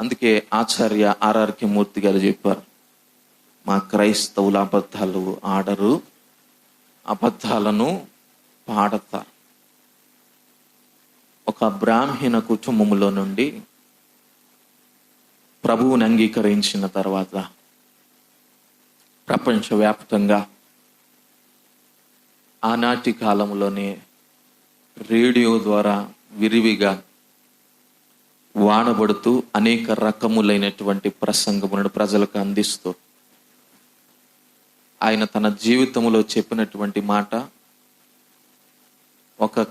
అందుకే ఆచార్య ఆర్ఆర్కే మూర్తి గారు చెప్పారు, మా క్రైస్తవులు అబద్ధాలు ఆడరు, అబద్ధాలను పాడతారు. ఒక బ్రాహ్మణ కుటుంబంలో నుండి ప్రభువుని అంగీకరించిన తర్వాత ప్రపంచవ్యాప్తంగా ఆనాటి కాలంలోనే రేడియో ద్వారా విరివిగా వాడబడుతూ అనేక రకములైనటువంటి ప్రసంగములను ప్రజలకు అందిస్తూ ఆయన తన జీవితంలో చెప్పినటువంటి మాట, ఒక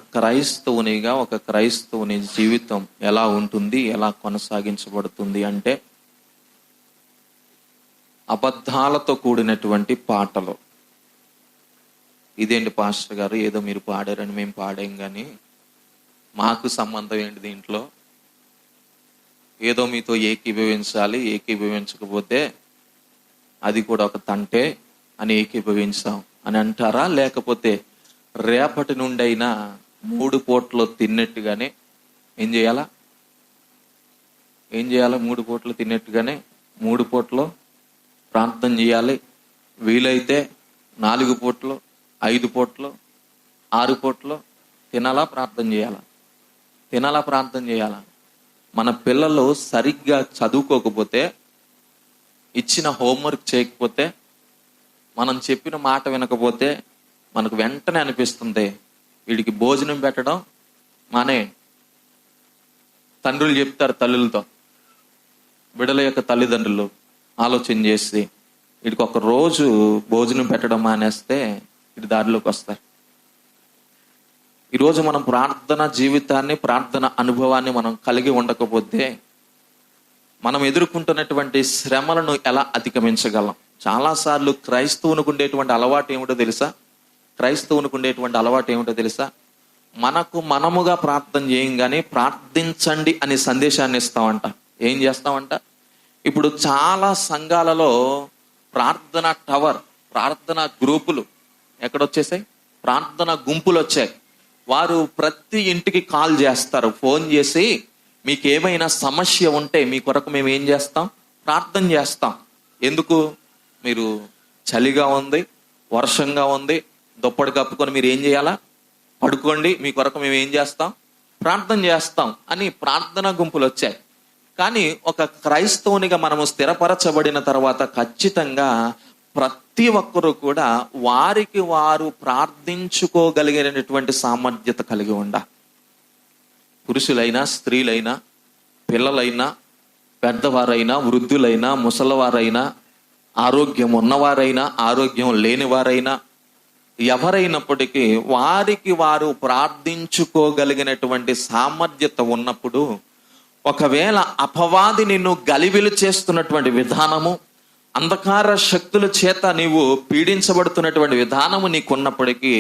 క్రైస్తవుని జీవితం ఎలా ఉంటుంది, ఎలా కొనసాగించబడుతుంది అంటే అబద్ధాలతో కూడినటువంటి పాటలు. ఇదేంటి పాస్టర్ గారు, ఏదో మీరు పాడారని మేము పాడాం కానీ మాకు సంబంధం ఏంటి దీంట్లో? ఏదో మీతో ఏకీభవించాలి, ఏకీభవించకపోతే అది కూడా ఒక తంటే అని ఏకీభవించాం అని అంటారా? లేకపోతే రేపటి నుండి అయినా 3 పూటలు తిన్నట్టుగానే ఏం చేయాలా? 3 పూటలు తిన్నట్టుగానే 3 పూటలు ప్రార్థన చేయాలి. వీలైతే 4 పూటలు, 5 పూటలు, 6 పూటలు తినాలా, ప్రార్థన చేయాలా? మన పిల్లలు సరిగ్గా చదువుకోకపోతే, ఇచ్చిన హోంవర్క్ చేయకపోతే, మనం చెప్పిన మాట వినకపోతే మనకు వెంటనే అనిపిస్తుంది, వీడికి భోజనం పెట్టడం మానే. తండ్రులు చెప్తారు తల్లులతో, బిడ్డల యొక్క తల్లిదండ్రులు ఆలోచన చేసి వీడికి ఒక రోజు భోజనం పెట్టడం మానేస్తే వీడి దారిలోకి వస్తారు. ఈరోజు మనం ప్రార్థన జీవితాన్ని, ప్రార్థన అనుభవాన్ని మనం కలిగి ఉండకపోతే మనం ఎదుర్కొంటున్నటువంటి శ్రమలను ఎలా అధిగమించగలం? చాలాసార్లు క్రైస్తవునికి ఉండేటువంటి అలవాటు ఏమిటో తెలుసా? మనకు మనముగా ప్రార్థన చేయంగానే ప్రార్థించండి అనే సందేశాన్ని ఇస్తామంట. ఏం చేస్తామంట? ఇప్పుడు చాలా సంఘాలలో ప్రార్థన టవర్, ప్రార్థన గ్రూపులు ఎక్కడొచ్చేసాయి? ప్రార్థన గుంపులు వచ్చాయి. వారు ప్రతి ఇంటికి కాల్ చేస్తారు, ఫోన్ చేసి మీకు ఏమైనా సమస్య ఉంటే మీ కొరకు మేము ఏం చేస్తాం? ప్రార్థన చేస్తాం. ఎందుకు? మీరు చలిగా ఉంది, వర్షంగా ఉంది, దుప్పటి కప్పుకొని మీరు ఏం చేయాలా? పడుకోండి, మీ కొరకు మేము ఏం చేస్తాం? ప్రార్థన చేస్తాం అని ప్రార్థనా గుంపులు వచ్చాయి. కానీ ఒక క్రైస్తవునిగా మనము స్థిరపరచబడిన తర్వాత ఖచ్చితంగా ప్రతి ఒక్కరూ కూడా వారికి వారు ప్రార్థించుకోగలిగినటువంటి సామర్థ్యత కలిగి ఉండాలి. పురుషులైనా, స్త్రీలైనా, పిల్లలైనా, పెద్దవారైనా, వృద్ధులైనా, ముసలివారైనా, ఆరోగ్యం ఉన్నవారైనా, ఆరోగ్యం లేనివారైనా, ఎవరైనప్పటికీ వారికి వారు ప్రార్థించుకోగలిగినటువంటి సామర్థ్యత ఉన్నప్పుడు, ఒకవేళ అపవాది నిన్ను గలిబిలి చేస్తున్నటువంటి విధానము, అంధకార శక్తుల చేత నీవు పీడించబడుతున్నటువంటి విధానము నీకున్నప్పటికీ,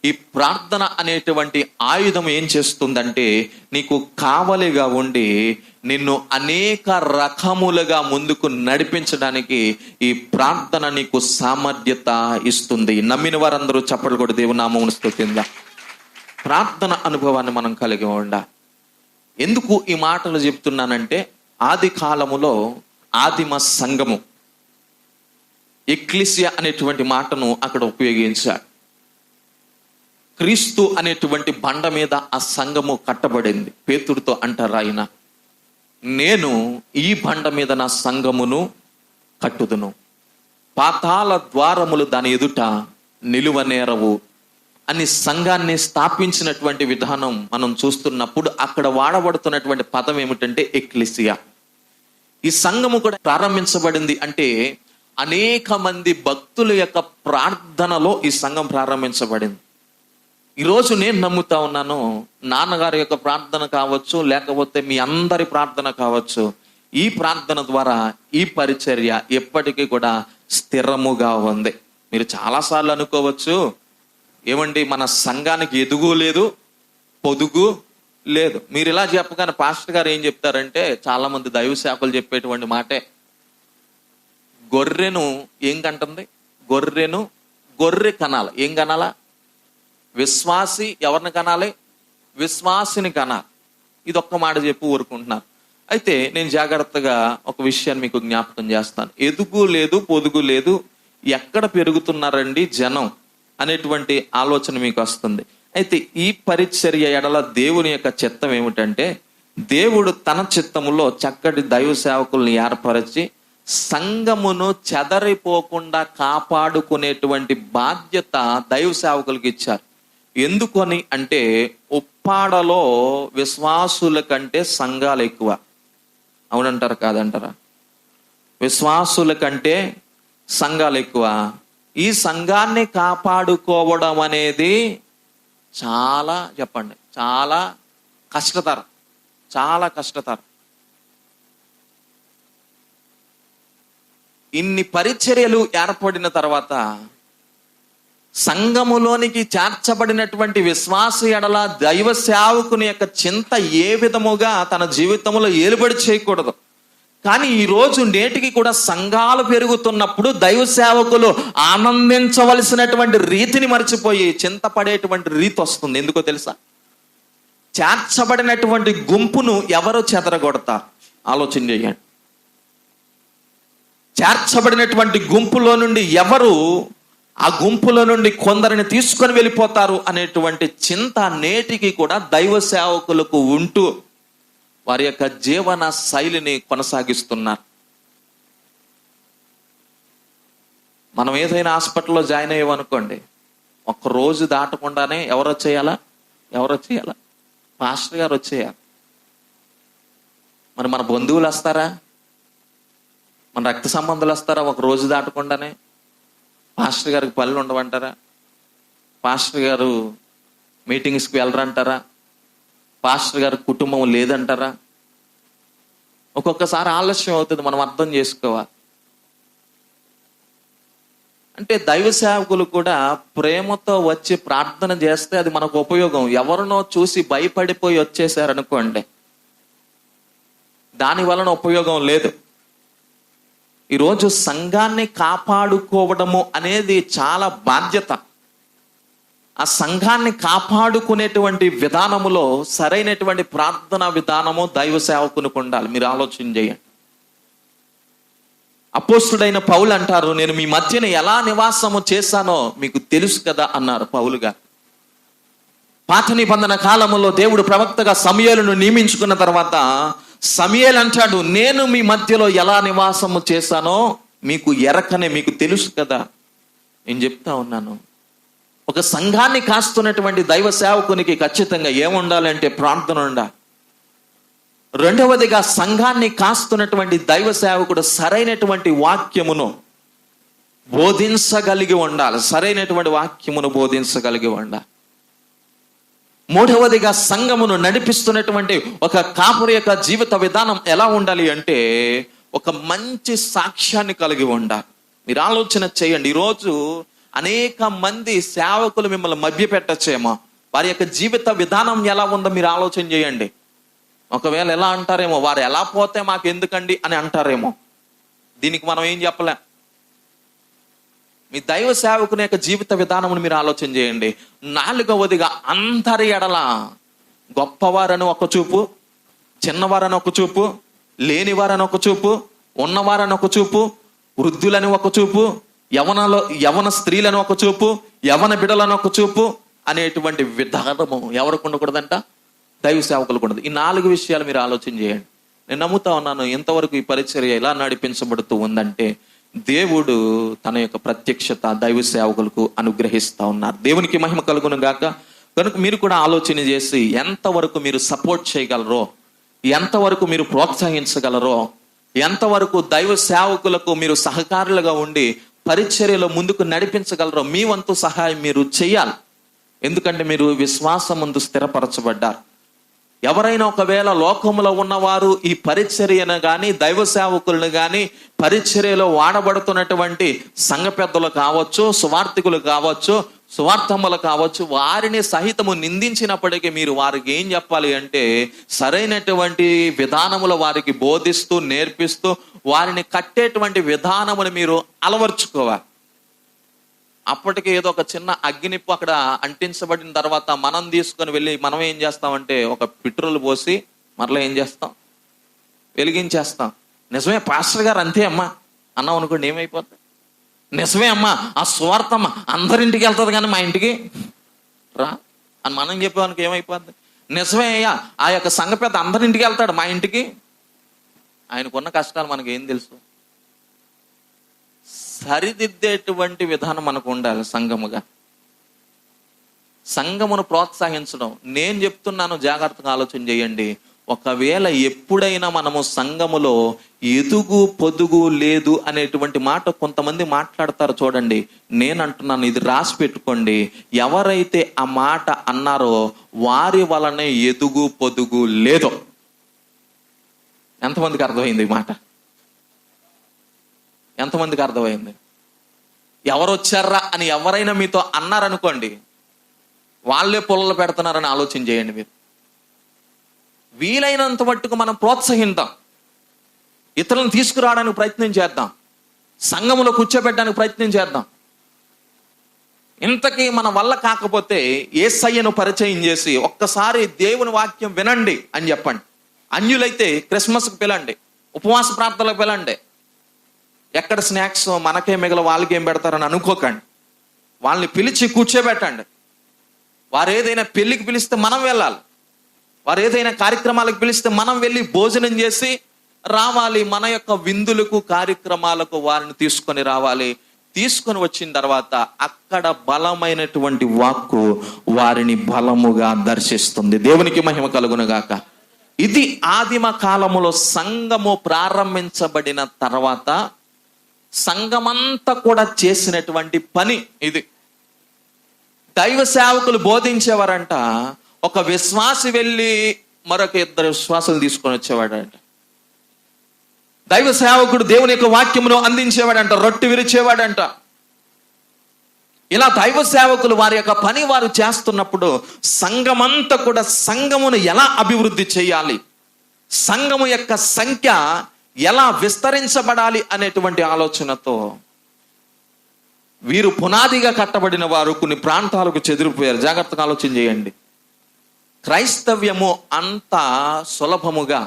ఈ ప్రార్థన అనేటువంటి ఆయుధం ఏం చేస్తుందంటే నీకు కావలిగా ఉండి నిన్ను అనేక రకములుగా ముందుకు నడిపించడానికి ఈ ప్రార్థన నీకు సామర్థ్యత ఇస్తుంది. నమ్మిన వారందరూ చప్పట్లు కొట్టి దేవుని నామమును స్తుతించుదాం. ప్రార్థన అనుభవాన్ని మనం కలిగి ఉండాలి. ఎందుకు ఈ మాటలు చెప్తున్నానంటే, ఆది కాలములో ఆదిమ సంఘము, ఎక్లీసియా అనేటువంటి మాటను అక్కడ ఉపయోగించాడు. క్రీస్తు అనేటువంటి బండ మీద ఆ సంఘము కట్టబడింది. పేతురుతో అంటారు ఆయన, నేను ఈ బండ మీద నా సంఘమును కట్టుదును, పాతాళ ద్వారములు దాని ఎదుట నిలువనేరవు అని సంఘాన్ని స్థాపించినటువంటి విధానం మనం చూస్తున్నప్పుడు అక్కడ వాడబడుతున్నటువంటి పదం ఏమిటంటే ఎక్లీసియా. ఈ సంఘము కూడా ప్రారంభించబడింది అంటే అనేక మంది భక్తుల యొక్క ప్రార్థనలో ఈ సంఘం ప్రారంభించబడింది. ఈరోజు నేను నమ్ముతా ఉన్నాను, నాన్నగారి యొక్క ప్రార్థన కావచ్చు, లేకపోతే మీ అందరి ప్రార్థన కావచ్చు, ఈ ప్రార్థన ద్వారా ఈ పరిచర్య ఎప్పటికీ కూడా స్థిరముగా ఉంది. మీరు చాలాసార్లు అనుకోవచ్చు, ఏమండి మన సంఘానికి ఎదుగు లేదు, పొదుగు లేదు. మీరు ఇలా చెప్పగానే పాస్టర్ గారు ఏం చెప్తారంటే, చాలా మంది దైవ సేవకులు చెప్పేటువంటి మాటే, గొర్రెను ఏం కంటుంది? గొర్రె కనాలి. ఏం కనాలా? విశ్వాసి ఎవరిని కనాలి? విశ్వాసిని కనాలి. ఇది ఒక్క మాట చెప్పి ఊరుకుంటున్నారు. అయితే నేను జాగ్రత్తగా ఒక విషయాన్ని మీకు జ్ఞాపకం చేస్తాను. ఎదుగు లేదు, పొదుగు లేదు, ఎక్కడ పెరుగుతున్నారండి జనం అనేటువంటి ఆలోచన మీకు వస్తుంది. అయితే ఈ పరిచర్య ఎడల దేవుని యొక్క చిత్తం ఏమిటంటే, దేవుడు తన చిత్తములో చక్కటి దైవ సేవకుల్ని ఏర్పరిచి సంఘమును చెదరిపోకుండా కాపాడుకునేటువంటి బాధ్యత దైవ సేవకులకి ఇచ్చారు. ఎందుకని అంటే, ఉప్పాడలో విశ్వాసుల కంటే సంఘాలు ఎక్కువ. అవునంటారా కాదంటారా? విశ్వాసుల కంటే సంఘాలు ఎక్కువ. ఈ సంఘాన్ని కాపాడుకోవడం అనేది చాలా, చెప్పండి, చాలా కష్టతరం, చాలా కష్టతరం. ఇన్ని పరిచర్యలు ఏర్పడిన తర్వాత సంఘములోనికి చేర్చబడినటువంటి విశ్వాస ఎడల దైవ సేవకుని యొక్క చింత ఏ విధముగా తన జీవితంలో ఏలుబడి చేయకూడదు. కానీ ఈరోజు నేటికి కూడా సంఘాలు పెరుగుతున్నప్పుడు దైవ సేవకులు ఆనందించవలసినటువంటి రీతిని మర్చిపోయి చింతపడేటువంటి రీతి వస్తుంది. ఎందుకో తెలుసా? చేర్చబడినటువంటి గుంపును ఎవరు చెదరగొడతారు? ఆలోచన చేయండి. చేర్చబడినటువంటి గుంపులో నుండి ఎవరు ఆ గుంపులో నుండి కొందరిని తీసుకొని వెళ్ళిపోతారు అనేటువంటి చింత నేటికి కూడా దైవ సేవకులకు ఉంటూ వారి యొక్క జీవన శైలిని కొనసాగిస్తున్నారు. మనం ఏదైనా హాస్పిటల్లో జాయిన్ అయ్యామనుకోండి, ఒక్క రోజు దాటకుండానే ఎవరు వచ్చేయాలా? మాస్టర్ గారు వచ్చేయాలి. మరి మన బంధువులు వస్తారా? మన రక్త సంబంధాలు వస్తారా? ఒక రోజు దాటకుండానే పాస్టర్ గారికి పనులు ఉండవంటారా? పాస్టర్ గారు మీటింగ్స్కి వెళ్ళరంటారా? పాస్టర్ గారి కుటుంబం లేదంటారా? ఒక్కొక్కసారి ఆలస్యం అవుతుంది, మనం అర్థం చేసుకోవాలి. అంటే దైవ సేవకులు కూడా ప్రేమతో వచ్చి ప్రార్థన చేస్తే అది మనకు ఉపయోగం. ఎవరినో చూసి భయపడిపోయి వచ్చేసారనుకోండి, దాని వలన ఉపయోగం లేదు. ఈరోజు సంఘాన్ని కాపాడుకోవడము అనేది చాలా బాధ్యత. ఆ సంఘాన్ని కాపాడుకునేటువంటి విధానములో సరైనటువంటి ప్రార్థనా విధానము దైవ సేవకునికి ఉండాలి. మీరు ఆలోచన చేయండి. అపోస్తుడైన పౌలు అంటారు, నేను మీ మధ్యన ఎలా నివాసము చేశానో మీకు తెలుసు కదా అన్నారు పౌలు గారు. పాత నిబంధన కాలములో దేవుడు ప్రవక్తగా సమూయేలును నియమించుకున్న తర్వాత సమూయేలు అంటాడు, నేను మీ మధ్యలో ఎలా నివాసము చేశానో మీకు ఎరకనే, మీకు తెలుసు కదా. నేను చెప్తా ఉన్నాను, ఒక సంఘాన్ని కాస్తున్నటువంటి దైవ సేవకునికి ఖచ్చితంగా ఏముండాలంటే ప్రార్థన ఉండాలి. రెండవదిగా సంఘాన్ని కాస్తున్నటువంటి దైవ సేవకుడు సరైనటువంటి వాక్యమును బోధించగలిగి ఉండాలి. సరైనటువంటి వాక్యమును బోధించగలిగి ఉండాలి. మూడవదిగా సంఘమును నడిపిస్తున్నటువంటి ఒక కాపురి యొక్క జీవిత విధానం ఎలా ఉండాలి అంటే ఒక మంచి సాక్ష్యాన్ని కలిగి ఉండాలి. మీరు ఆలోచన చేయండి. ఈరోజు అనేక మంది సేవకులు మిమ్మల్ని మభ్యపెట్టచ్చేమో, వారి యొక్క జీవిత విధానం ఎలా ఉందో మీరు ఆలోచన చేయండి. ఒకవేళ ఎలా అంటారేమో, వారు ఎలా పోతే మాకు ఎందుకండి అని అంటారేమో. దీనికి మనం ఏం చెప్పలేం. మీ దైవ సేవకుని యొక్క జీవిత విధానమును మీరు ఆలోచన చేయండి. నాలుగవదిగా అందరి ఎడల గొప్పవారని ఒక చూపు, చిన్నవారని ఒక చూపు, లేనివారని ఒక చూపు, ఉన్నవారని ఒక చూపు, వృద్ధులని ఒక చూపు, యవన స్త్రీలను ఒక చూపు, యవన బిడలను ఒక చూపు అనేటువంటి విధానము ఎవరికి ఉండకూడదంట? దైవ సేవకులకు ఉండదు. ఈ 4 విషయాలు మీరు ఆలోచన చేయండి. నేను నమ్ముతా ఉన్నాను, ఇంతవరకు ఈ పరిచర్య ఎలా నడిపించబడుతూ ఉందంటే దేవుడు తన యొక్క ప్రత్యక్షత దైవ సేవకులకు అనుగ్రహిస్తా ఉన్నారు. దేవునికి మహిమ కలుగును గాక. కనుక మీరు కూడా ఆలోచన చేసి ఎంతవరకు మీరు సపోర్ట్ చేయగలరో, ఎంతవరకు మీరు ప్రోత్సహించగలరో, ఎంతవరకు దైవ సేవకులకు మీరు సహకారులుగా ఉండి పరిచర్యలో ముందుకు నడిపించగలరో మీ వంతు సహాయం మీరు చేయాలి. ఎందుకంటే మీరు విశ్వాసం ముందు స్థిరపరచబడ్డారు. ఎవరైనా ఒకవేళ లోకములో ఉన్నవారు ఈ పరిచర్యను కానీ దైవ సేవకులను కానీ పరిచర్యలో వాడబడుతున్నటువంటి సంఘ పెద్దలు కావచ్చు, సువార్థికులు కావచ్చు, సువార్థములు కావచ్చు, వారిని సహితము నిందించినప్పటికీ మీరు వారికి ఏం చెప్పాలి అంటే సరైనటువంటి విధానములు వారికి బోధిస్తూ నేర్పిస్తూ వారిని కట్టేటువంటి విధానమును మీరు అలవర్చుకోవాలి. అప్పటికి ఏదో ఒక చిన్న అగ్గినిప్పు అక్కడ అంటించబడిన తర్వాత మనం తీసుకొని వెళ్ళి మనం ఏం చేస్తామంటే ఒక పెట్రోల్ పోసి మరలా ఏం చేస్తాం, వెలిగించేస్తాం. నిజమే పాస్టర్ గారు అంతే అమ్మా అన్నాం అనుకోండి, ఏమైపోతుంది? నిజమే అమ్మా ఆ సువార్తమ్మ అందరింటికి వెళ్తుంది కానీ మా ఇంటికి రా అని మనం చెప్పేవానికి ఏమైపోద్ది? నిజమే అయ్యా ఆ యొక్క సంఘ పెద్ద అందరింటికి వెళ్తాడు, మా ఇంటికి ఆయనకున్న కష్టాలు మనకి ఏం తెలుసు? సరిదిద్దేటువంటి విధానం మనకు ఉండాలి. సంఘముగా సంఘమును ప్రోత్సహించడం. నేను చెప్తున్నాను, జాగ్రత్తగా ఆలోచన చేయండి. ఒకవేళ ఎప్పుడైనా మనము సంఘములో ఎదుగు పొదుగు లేదు అనేటువంటి మాట కొంతమంది మాట్లాడతారు చూడండి, నేను అంటున్నాను, ఇది రాసి పెట్టుకోండి. ఎవరైతే ఆ మాట అన్నారో వారి వలనే ఎదుగు పొదుగు లేదో. ఎంతమందికి అర్థమైంది ఈ మాట? ఎంతమందికి అర్థమైంది? ఎవరు వచ్చారా అని ఎవరైనా మీతో అన్నారనుకోండి, వాళ్ళే పొలలు పెడుతున్నారని ఆలోచన చేయండి. మీరు వీలైనంత మట్టుకు మనం ప్రోత్సహిద్దాం, ఇతరులను తీసుకురావడానికి ప్రయత్నం చేద్దాం, సంఘములో కూర్చోబెట్టడానికి ప్రయత్నం చేద్దాం. ఇంతకీ మన వల్ల కాకపోతే యేసయ్యను పరిచయం చేసి ఒక్కసారి దేవుని వాక్యం వినండి అని చెప్పండి. అన్యులైతే క్రిస్మస్కి పిలండి, ఉపవాస ప్రార్థనలకు పిలండి. ఎక్కడ స్నాక్స్ మనకే మిగల వాళ్ళకేం పెడతారని అనుకోకండి. వాళ్ళని పిలిచి కూర్చోబెట్టండి. వారు ఏదైనా పెళ్లికి పిలిస్తే మనం వెళ్ళాలి, వారు ఏదైనా కార్యక్రమాలకు పిలిస్తే మనం వెళ్ళి భోజనం చేసి రావాలి. మన యొక్క విందులకు కార్యక్రమాలకు వారిని తీసుకొని రావాలి. తీసుకొని వచ్చిన తర్వాత అక్కడ బలమైనటువంటి వాక్కు వారిని బలముగా దర్శిస్తుంది. దేవునికి మహిమ కలుగునుగాక. ఇది ఆదిమ కాలములో సంఘము ప్రారంభించబడిన తర్వాత సంఘమంతా కూడా చేసినటువంటి పని ఇది. దైవ సేవకులు బోధించేవారంట, ఒక విశ్వాసి వెళ్ళి మరొక ఇద్దరు విశ్వాసులు తీసుకొని వచ్చేవాడంట. దైవ సేవకుడు దేవుని యొక్క వాక్యమును అందించేవాడంట, రొట్టె విరిచేవాడంట. ఇలా దైవ సేవకులు వారి యొక్క పని వారు చేస్తున్నప్పుడు సంఘమంతా కూడా సంఘమును ఎలా అభివృద్ధి చేయాలి, సంఘము యొక్క సంఖ్య ఎలా విస్తరించబడాలి అనేటువంటి ఆలోచనతో వీరు పునాదిగా కట్టబడిన వారు కొన్ని ప్రాంతాలకు చెదిరిపోయారు. జాగ్రత్తగా ఆలోచన చేయండి. క్రైస్తవ్యము అంత సులభముగా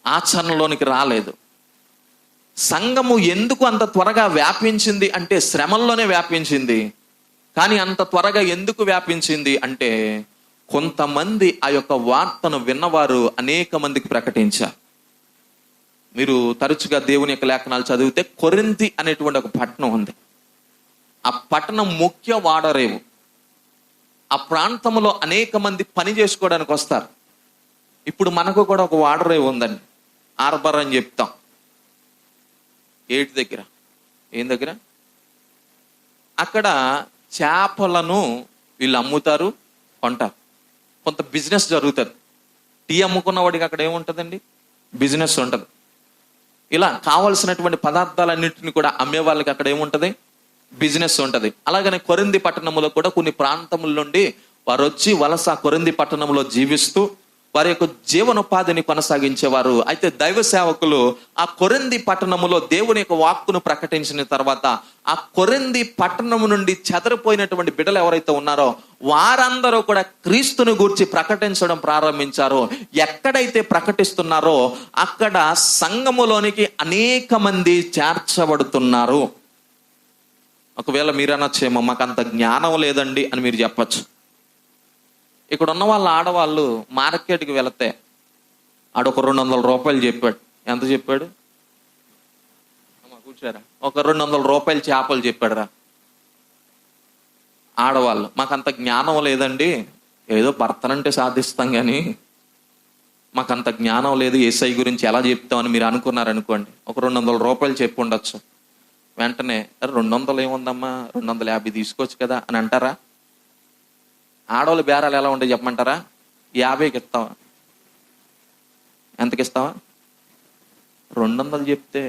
ఆచరణలోనికి రాలేదు. సంఘము ఎందుకు అంత త్వరగా వ్యాపించింది అంటే శ్రమల్లోనే వ్యాపించింది. కానీ అంత త్వరగా ఎందుకు వ్యాపించింది అంటే కొంతమంది ఆ యొక్క వార్తను విన్నవారు అనేక మందికి ప్రకటించారు. మీరు తరచుగా దేవుని యొక్క లేఖనాలు చదివితే కొరింథీ అనేటువంటి ఒక పట్టణం ఉంది. ఆ పట్టణం ముఖ్య వాడరేవు. ఆ ప్రాంతంలో అనేక మంది పని చేసుకోవడానికి వస్తారు. ఇప్పుడు మనకు కూడా ఒక వాడరేవు ఉందండి, ఆర్బర్ అని చెప్తాం. ఏటి దగ్గర, ఏం దగ్గర, అక్కడ చేపలను వీళ్ళు అమ్ముతారు, కొంటారు. కొంత బిజినెస్ జరుగుతుంది. టీ అమ్ముకున్న వాడికి అక్కడ ఏముంటుందండి, బిజినెస్ ఉంటుంది. ఇలా కావలసినటువంటి పదార్థాలన్నింటినీ కూడా అమ్మే వాళ్ళకి అక్కడ ఏముంటది, బిజినెస్ ఉంటది. అలాగనే కొరింథీ పట్టణంలో కూడా కొన్ని ప్రాంతముల నుండి వారు వచ్చి వలస కొరింథీ పట్టణంలో జీవిస్తూ వారి యొక్క జీవనోపాధిని కొనసాగించేవారు. అయితే దైవ సేవకులు ఆ కొరింథీ పట్టణములో దేవుని యొక్క వాక్కును ప్రకటించిన తర్వాత ఆ కొరింథీ పట్టణము నుండి చెదరిపోయినటువంటి బిడ్డలు ఎవరైతే ఉన్నారో వారందరూ కూడా క్రీస్తుని గూర్చి ప్రకటించడం ప్రారంభించారు. ఎక్కడైతే ప్రకటిస్తున్నారో అక్కడ సంఘములోనికి అనేక మంది చేర్చబడుతున్నారు. ఒకవేళ మీరు అనొచ్చేమో మాకు అంత జ్ఞానం లేదండి అని మీరు చెప్పచ్చు. ఇక్కడ ఉన్న వాళ్ళ ఆడవాళ్ళు మార్కెట్కి వెళితే ఆడొక 200 రూపాయలు చెప్పాడు. ఎంత చెప్పాడు? కూర్చోరా, ఒక 200 రూపాయలు చేపలు చెప్పాడు రా. ఆడవాళ్ళు మాకంత జ్ఞానం లేదండి, ఏదో భర్తనంటే సాధిస్తాం కానీ మాకంత జ్ఞానం లేదు, యేసయ్య గురించి ఎలా చెప్తామని మీరు అనుకున్నారనుకోండి, ఒక 200 రూపాయలు చెప్పి ఉండొచ్చు. వెంటనే 200 ఏముందమ్మా, 250 తీసుకోవచ్చు కదా అని అంటారా? ఆడవాళ్ళ బేరాలు ఎలా ఉంటాయి చెప్పమంటారా? 50కి ఇస్తావా? ఎంతకి ఇస్తావా? 200 చెప్తే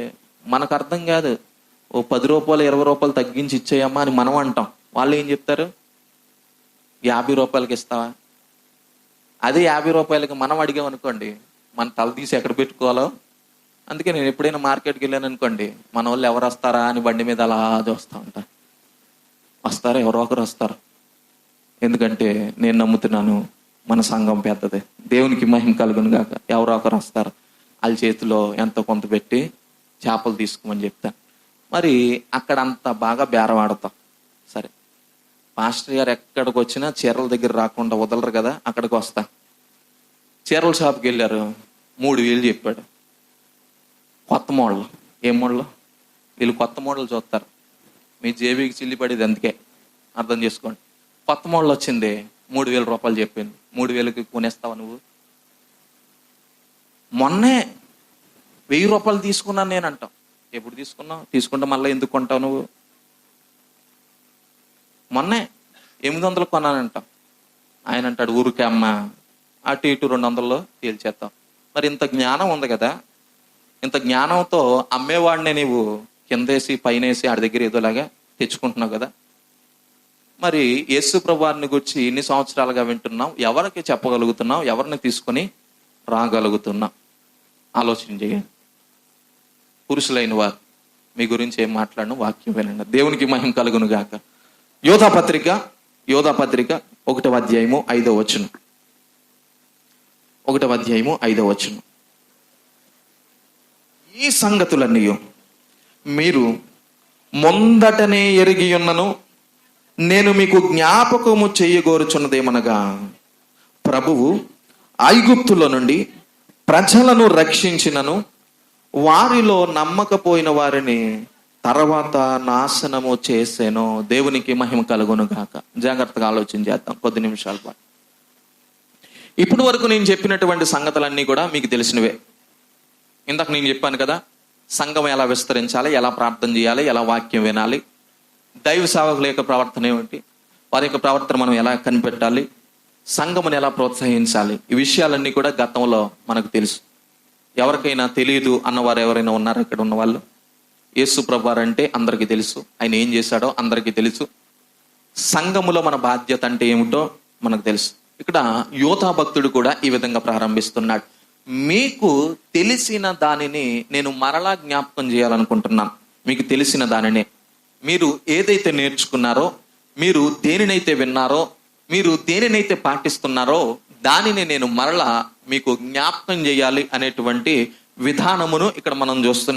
మనకు అర్థం కాదు. ఓ 10 రూపాయలు 20 రూపాయలు తగ్గించి ఇచ్చేయమ్మా అని మనం అంటాం. వాళ్ళు ఏం చెప్తారు? 50 రూపాయలకి ఇస్తావా? అదే 50 రూపాయలకి మనం అడిగామనుకోండి, మన తల తీసి ఎక్కడ పెట్టుకోవాలో. అందుకే నేను ఎప్పుడైనా మార్కెట్కి వెళ్ళాను అనుకోండి, మన వాళ్ళు ఎవరు వస్తారా అని బండి మీద అలా చూస్తూ ఉంటారు. వస్తారు, ఎవరో ఒకరు వస్తారు. ఎందుకంటే నేను నమ్ముతున్నాను మన సంఘం పెద్దది. దేవునికి మహిమ కలుగును గాక. ఎవరో ఒకరు వస్తారు, వాళ్ళ చేతిలో ఎంతో కొంత పెట్టి చేపలు తీసుకోమని చెప్తాను. మరి అక్కడ అంత బాగా బేరం ఆడతాం. సరే, పాస్టర్ గారు ఎక్కడికి వచ్చినా చీరల దగ్గర రాకుండా వదలరు కదా, అక్కడికి వస్తా. చీరల షాప్కి వెళ్ళారు, 3,000 చెప్పాడు. కొత్త మోడల్. ఏం మోడల్? వీళ్ళు కొత్త మోడల్ చూస్తారు, మీ జేబీకి చిల్లి పడేది అందుకే, అర్థం చేసుకోండి. కొత్త మోడల్ వచ్చింది, 3,000 రూపాయలు చెప్పింది. 3,000కి కొనేస్తావా నువ్వు? మొన్నే 1,000 రూపాయలు తీసుకున్నాను నేను అంటావు. ఎప్పుడు తీసుకున్నావు? తీసుకుంటే మళ్ళీ ఎందుకు కొంటావు నువ్వు? మొన్నే 800 కొన్నానంటావు. ఆయన అంటాడు, ఊరికే అమ్మ, అటు ఇటు 200లో తేల్చేస్తాం. మరి ఇంత జ్ఞానం ఉంది కదా, ఇంత జ్ఞానంతో అమ్మేవాడినే నీవు కిందేసి పైనేసి ఆడి దగ్గర ఏదోలాగా తెచ్చుకుంటున్నావు కదా. మరి యేసు ప్రభువారిని గురించి ఇన్ని సంవత్సరాలుగా వింటున్నావు, ఎవరికి చెప్పగలుగుతున్నావు? ఎవరిని తీసుకొని రాగలుగుతున్నావు? ఆలోచన చేయండి. పురుషులైన వారు మీ గురించి ఏం మాట్లాడను వాక్యం వినండి. దేవునికి మహిమ కలుగును గాక. యోధా పత్రిక 1వ అధ్యాయము 5వ వచనం. 1వ అధ్యాయము 5వ వచనం. ఈ సంగతులన్నీ మీరు ముందటనే ఎరిగి ఉన్నను, నేను మీకు జ్ఞాపకము చేయగోరుచున్నదేమనగా, ప్రభువు ఐగుప్తుల నుండి ప్రజలను రక్షించినను వారిలో నమ్మకపోయిన వారిని తర్వాత నాశనము చేసేను. దేవునికి మహిమ కలుగును గాక. జాగ్రత్తగా ఆలోచన చేద్దాం కొద్ది నిమిషాల పాటు. ఇప్పటి వరకు నేను చెప్పినటువంటి సంగతులన్నీ కూడా మీకు తెలిసినవే. ఇందాక నేను చెప్పాను కదా, సంఘం ఎలా విస్తరించాలి, ఎలా ప్రార్థన చేయాలి, ఎలా వాక్యం వినాలి, దైవ సేవకుల యొక్క ప్రవర్తన ఏమిటి, వారి యొక్క ప్రవర్తన మనం ఎలా కనిపెట్టాలి, సంఘమును ఎలా ప్రోత్సహించాలి, ఈ విషయాలన్నీ కూడా గతంలో మనకు తెలుసు. ఎవరికైనా తెలియదు అన్నవారు ఎవరైనా ఉన్నారా? ఇక్కడ ఉన్న వాళ్ళు. యేసు ప్రభువారు అంటే అందరికీ తెలుసు, ఆయన ఏం చేశాడో అందరికీ తెలుసు. సంఘములో మన బాధ్యత అంటే ఏమిటో మనకు తెలుసు. ఇక్కడ యోధా భక్తుడు కూడా ఈ విధంగా ప్రారంభిస్తున్నాడు. మీకు తెలిసిన దానిని నేను మరలా జ్ఞాపకం చేయాలనుకుంటున్నాను. మీకు తెలిసిన దానిని, మీరు ఏదైతే నేర్చుకున్నారో, మీరు దేనినైతే విన్నారో, మీరు దేనినైతే పాటిస్తున్నారో దానిని నేను మరలా మీకు జ్ఞాపకం చేయాలి అనేటువంటి విధానమును ఇక్కడ మనం చూస్తున్నాం.